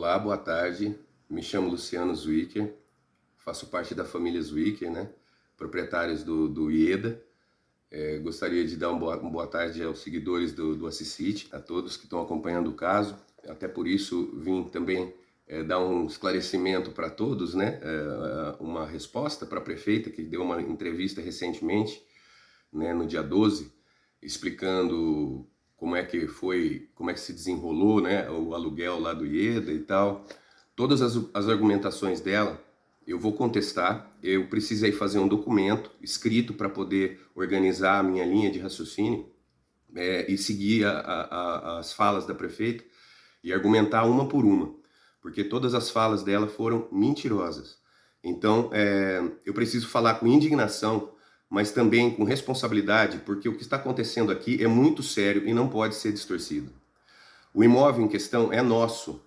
Olá, boa tarde. Me chamo Luciano Zwicker, faço parte da família Zwicker, né? Proprietários do IEDA. Gostaria de dar uma boa tarde aos seguidores do Assisite, a todos que estão acompanhando o caso. Até por isso vim também dar um esclarecimento para todos, né? Uma resposta para a prefeita, que deu uma entrevista recentemente, né, no dia 12, explicando como é que foi, como é que se desenrolou, né, o aluguel lá do IEDA e tal. Todas as argumentações dela eu vou contestar. Eu precisei fazer um documento escrito para poder organizar a minha linha de raciocínio e seguir as falas da prefeita e argumentar uma por uma, porque todas as falas dela foram mentirosas. Então, eu preciso falar com indignação, mas também com responsabilidade, porque o que está acontecendo aqui é muito sério e não pode ser distorcido. O imóvel em questão é nosso.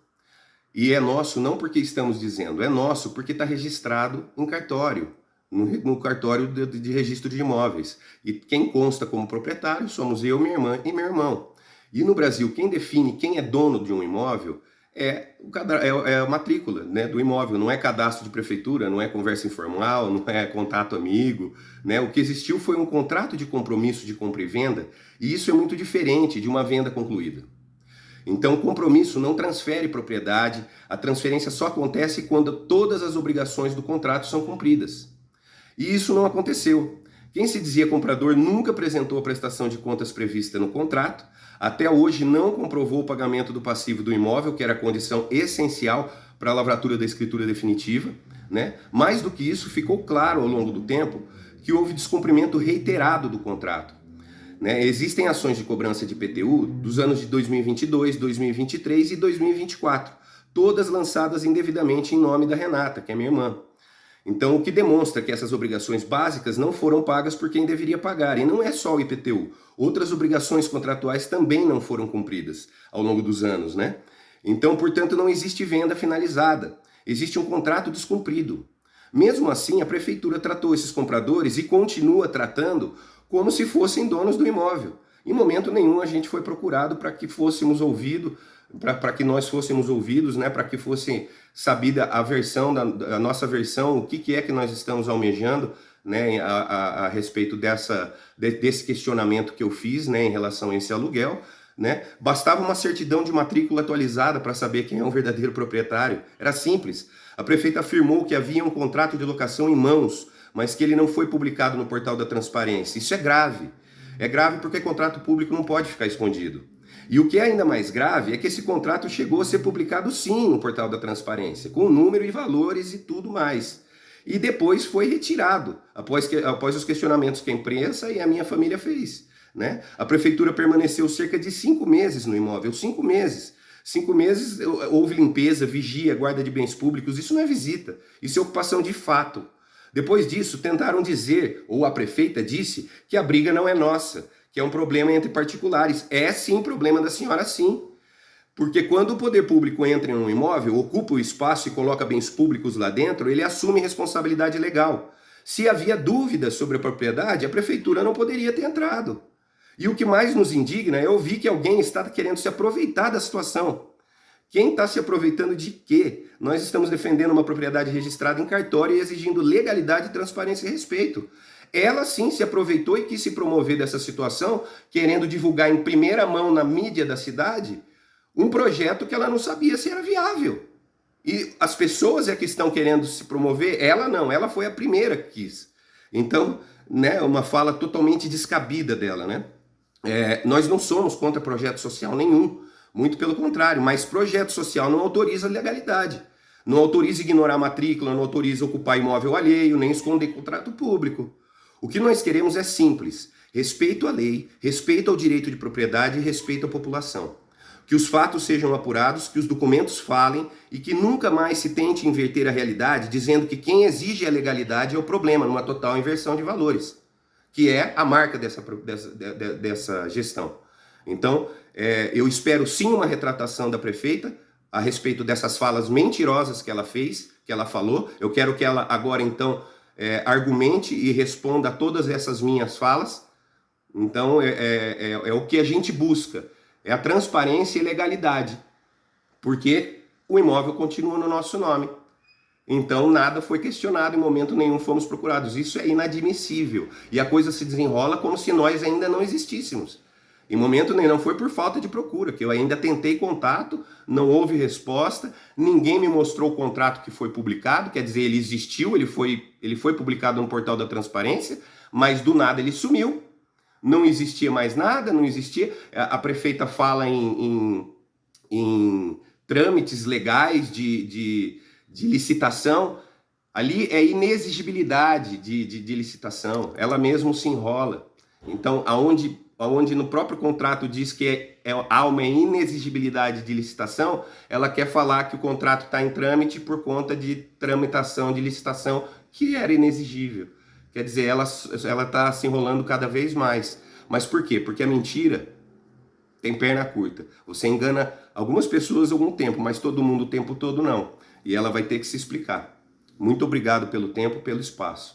E é nosso não porque estamos dizendo, é nosso porque está registrado em cartório, no cartório de registro de imóveis. E quem consta como proprietário somos eu, minha irmã e meu irmão. E no Brasil, quem define quem é dono de um imóvel é a matrícula, né, do imóvel, não é cadastro de prefeitura, não é conversa informal, não é contato amigo, né? O que existiu foi um contrato de compromisso de compra e venda, e isso é muito diferente de uma venda concluída. Então, o compromisso não transfere propriedade, a transferência só acontece quando todas as obrigações do contrato são cumpridas. E isso não aconteceu. Quem se dizia comprador nunca apresentou a prestação de contas prevista no contrato, até hoje não comprovou o pagamento do passivo do imóvel, que era a condição essencial para a lavratura da escritura definitiva, né? Mais do que isso, ficou claro ao longo do tempo que houve descumprimento reiterado do contrato. Né? Existem ações de cobrança de IPTU dos anos de 2022, 2023 e 2024, todas lançadas indevidamente em nome da Renata, que é minha irmã. Então, o que demonstra que essas obrigações básicas não foram pagas por quem deveria pagar. E não é só o IPTU. Outras obrigações contratuais também não foram cumpridas ao longo dos anos, né? Então, portanto, não existe venda finalizada. Existe um contrato descumprido. Mesmo assim, a prefeitura tratou esses compradores e continua tratando como se fossem donos do imóvel. Em momento nenhum a gente foi procurado para que fôssemos ouvidos, para que nós fôssemos ouvidos, né, para que fosse sabida a nossa versão, o que é que nós estamos almejando, né, a respeito desse questionamento que eu fiz, né, em relação a esse aluguel. Né? Bastava uma certidão de matrícula atualizada para saber quem é o verdadeiro proprietário. Era simples. A prefeita afirmou que havia um contrato de locação em mãos, mas que ele não foi publicado no portal da transparência. Isso é grave. É grave porque contrato público não pode ficar escondido. E o que é ainda mais grave é que esse contrato chegou a ser publicado sim no portal da transparência, com número e valores e tudo mais. E depois foi retirado, após os questionamentos que a imprensa e a minha família fez. Né? A prefeitura permaneceu cerca de 5 meses no imóvel, 5 meses. 5 meses houve limpeza, vigia, guarda de bens públicos. Isso não é visita, isso é ocupação de fato. Depois disso, tentaram dizer, ou a prefeita disse, que a briga não é nossa, que é um problema entre particulares. É sim problema da senhora, sim. Porque quando o poder público entra em um imóvel, ocupa o espaço e coloca bens públicos lá dentro, ele assume responsabilidade legal. Se havia dúvidas sobre a propriedade, a prefeitura não poderia ter entrado. E o que mais nos indigna é ouvir que alguém está querendo se aproveitar da situação. Quem está se aproveitando de quê? Nós estamos defendendo uma propriedade registrada em cartório e exigindo legalidade, transparência e respeito. Ela sim se aproveitou e quis se promover dessa situação, querendo divulgar em primeira mão na mídia da cidade um projeto que ela não sabia se era viável. E as pessoas é que estão querendo se promover, ela não, ela foi a primeira que quis. Então, né, uma fala totalmente descabida dela, né? Nós não somos contra projeto social nenhum, muito pelo contrário, mas projeto social não autoriza legalidade, não autoriza ignorar matrícula, não autoriza ocupar imóvel alheio, nem esconder contrato público. O que nós queremos é simples: respeito à lei, respeito ao direito de propriedade e respeito à população. Que os fatos sejam apurados, que os documentos falem e que nunca mais se tente inverter a realidade dizendo que quem exige a legalidade é o problema, numa total inversão de valores, que é a marca dessa gestão. Então, eu espero sim uma retratação da prefeita a respeito dessas falas mentirosas que ela fez, que ela falou. Eu quero que ela agora, então, argumente e responda a todas essas minhas falas. Então, é o que a gente busca, é a transparência e legalidade. Porque o imóvel continua no nosso nome. Então nada foi questionado, em momento nenhum fomos procurados. Isso é inadmissível. E a coisa se desenrola como se nós ainda não existíssemos. Em momento nenhum, não foi por falta de procura, que eu ainda tentei contato, não houve resposta, ninguém me mostrou o contrato que foi publicado, quer dizer, ele existiu, ele foi publicado no portal da transparência, mas do nada ele sumiu, não existia mais nada, não existia. A prefeita fala em trâmites legais de licitação. Ali é inexigibilidade de licitação, ela mesmo se enrola. Então, aonde no próprio contrato diz que há uma inexigibilidade de licitação, ela quer falar que o contrato está em trâmite por conta de tramitação de licitação que era inexigível. Quer dizer, ela está se enrolando cada vez mais. Mas por quê? Porque a mentira tem perna curta. Você engana algumas pessoas algum tempo, mas todo mundo o tempo todo não. E ela vai ter que se explicar. Muito obrigado pelo tempo, pelo espaço.